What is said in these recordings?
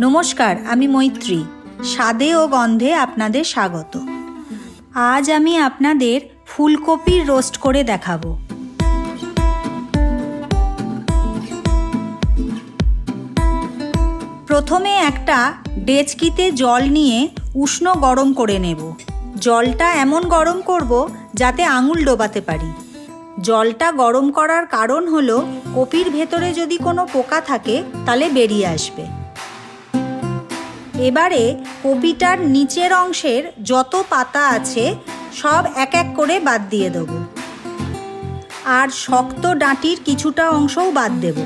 নমস্কার, আমি মৈত্রী। স্বাদে ও গন্ধে আপনাদের স্বাগত। আজ আমি আপনাদের ফুলকপির রোস্ট করে দেখাবো। প্রথমে একটা ডেচকিতে জল নিয়ে উষ্ণ গরম করে নেব। জলটা এমন গরম করব যাতে আঙুল ডোবাতে পারি। জলটা গরম করার কারণ হলো কপির ভেতরে যদি কোনো পোকা থাকে তাহলে বেরিয়ে আসবে। এবারে কপিটার নিচের অংশের যত পাতা আছে সব এক এক করে বাদ দিয়ে দেব, আর শক্ত ডাঁটির কিছুটা অংশও বাদ দেব।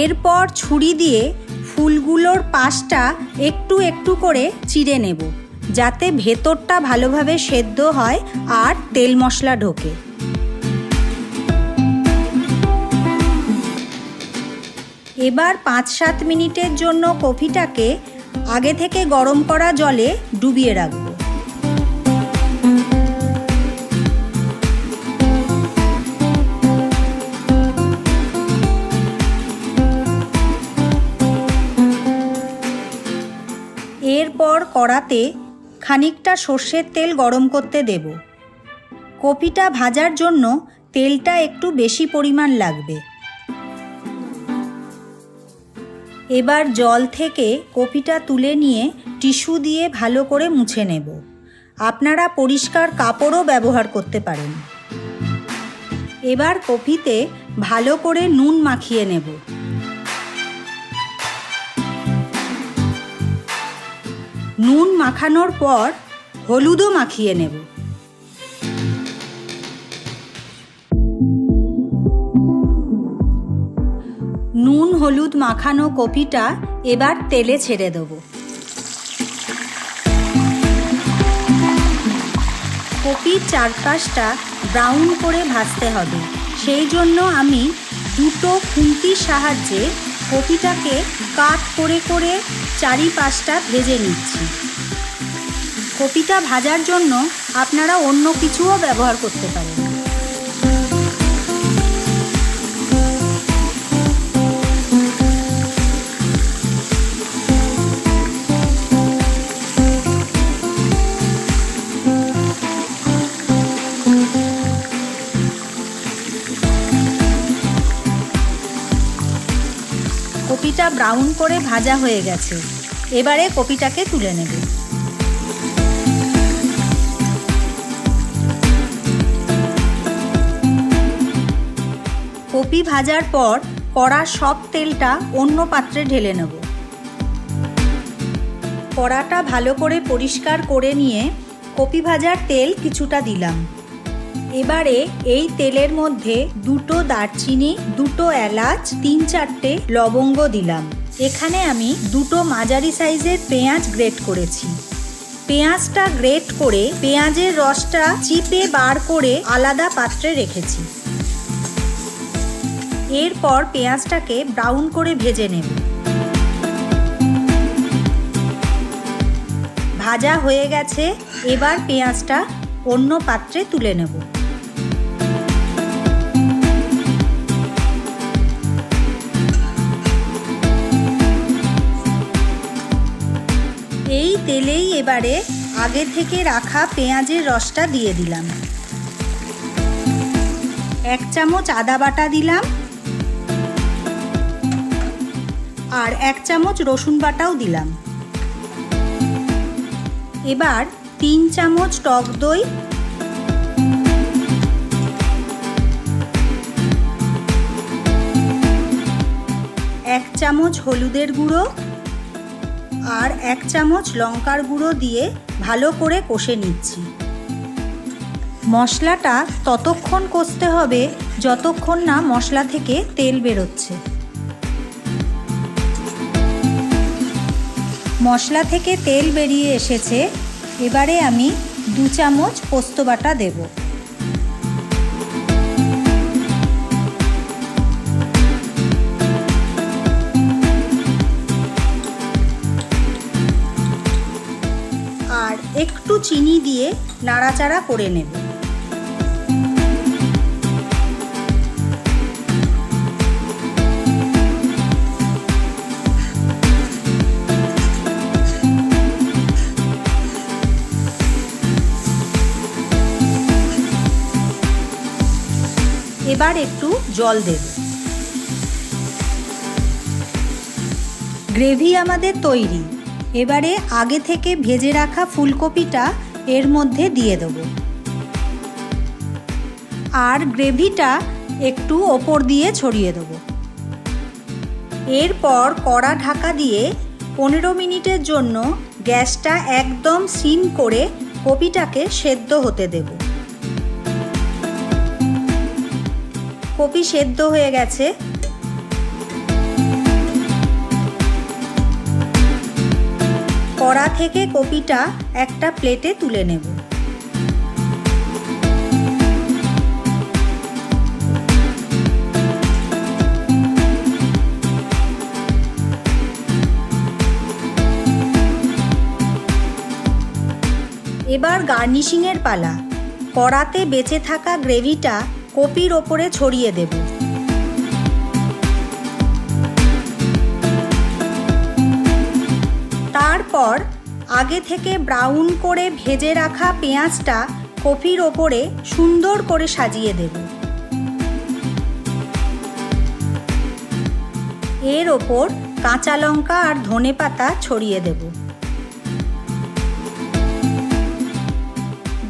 এরপর ছুরি দিয়ে ফুলগুলোর পাশটা একটু একটু করে চিড়ে নেব, যাতে ভেতরটা ভালোভাবে সেদ্ধ হয় আর তেল মশলা ঢোকে। এবার 5-7 মিনিটের জন্য কপিটাকে আগে থেকে গরম করা জলে ডুবিয়ে রাখব। এরপর কড়াতে খানিকটা সর্ষের তেল গরম করতে দেব। কপিটা ভাজার জন্য তেলটা একটু বেশি পরিমাণ লাগবে। এবার জল থেকে কপিটা তুলে নিয়ে টিস্যু দিয়ে ভালো করে মুছে নেব। আপনারা পরিষ্কার কাপড়ও ব্যবহার করতে পারেন। এবার কপিতে ভালো করে নুন মাখিয়ে নেব। নুন মাখানোর পর হলুদও মাখিয়ে নেব। নুন হলুদ মাখানো কপিটা এবার তেলে ছেড়ে দেব। কপির চারপাশটা ব্রাউন করে ভাজতে হবে, সেই জন্য আমি দুটো খুন্তির সাহায্যে কপিটাকে কাট করে করে চারিপাশটা ভেজে নিচ্ছি। কপিটা ভাজার জন্য আপনারা অন্য কিছুও ব্যবহার করতে পারেন। কপিটা ব্রাউন করে ভাজা হয়ে গেছে। এবারে কপিটাকে তুলে নেব। কপি ভাজার পর কড়ার সব তেলটা অন্য পাত্রে ঢেলে নেব। কড়াটা ভালো করে পরিষ্কার করে নিয়ে কপি ভাজার তেল কিছুটা দিলাম। এবারে এই তেলের মধ্যে দুটো দারচিনি, দুটো এলাচ, 3-4টে লবঙ্গ দিলাম। এখানে আমি দুটো মাঝারি সাইজের পেঁয়াজ গ্রেট করেছি। পেঁয়াজটা গ্রেট করে পেঁয়াজের রসটা চিপে বার করে আলাদা পাত্রে রেখেছি। এরপর পেঁয়াজটাকে ব্রাউন করে ভেজে নেব। ভাজা হয়ে গেছে, এবার পেঁয়াজটা অন্য পাত্রে তুলে নেব। এই তেলেই এবারে আগে থেকে রাখা পেঁয়াজের রসটা দিয়ে দিলাম। 1 চামচ আদা বাটা দিলাম, আর 1 চামচ রসুন বাটাও দিলাম। এবার 3 চামচ টক দই, 1 চামচ হলুদের গুঁড়ো আর 1 চামচ লঙ্কার গুঁড়ো দিয়ে ভালো করে কষে নিচ্ছি। মশলাটা ততক্ষণ কষতে হবে যতক্ষণ না মশলা থেকে তেল বেরোচ্ছে। মশলা থেকে তেল বেরিয়ে এসেছে। এবারে আমি 2 চামচ পোস্ত বাটা দেব। আর একটু চিনি দিয়ে নাড়াচাড়া করে নেব। এবার একটু জল দেব। গ্রেভি আমাদের তৈরি। এবারে আগে থেকে ভেজে রাখা ফুলকপিটা এর মধ্যে দিয়ে দেব, আর গ্রেভিটা একটু ওপর দিয়ে ছড়িয়ে দেব। এরপর কড়া ঢাকা দিয়ে 15 মিনিটের জন্য গ্যাসটা একদম সিম করে কপিটাকে সেদ্ধ হতে দেব। কপি সেদ্ধ হয়ে গেছে। কড়া থেকে কপিটা একটা প্লেটে তুলে নেব। এবার গার্নিশিংয়ের পালা। কড়াতে বেঁচে থাকা গ্রেভিটা কপির ওপরে ছড়িয়ে দেব। তারপর আগে থেকে ব্রাউন করে ভেজে রাখা পেঁয়াজটা কপির ওপরে সুন্দর করে সাজিয়ে দেব। এর ওপর কাঁচা লঙ্কা আর ধনেপাতা ছড়িয়ে দেব।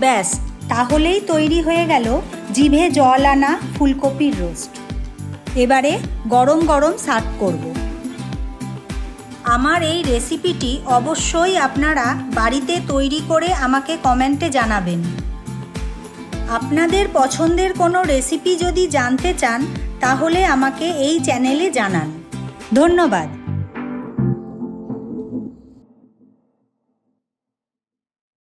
ব্যাস, তাহলেই তৈরি হয়ে গেল জিভে জল আনা ফুলকপির রোস্ট। এবারে গরম গরম সার্ভ করব। আমার এই রেসিপিটি অবশ্যই আপনারা বাড়িতে তৈরি করে আমাকে কমেন্টে জানাবেন। আপনাদের পছন্দের কোনো রেসিপি যদি জানতে চান তাহলে আমাকে এই চ্যানেলে জানান। ধন্যবাদ।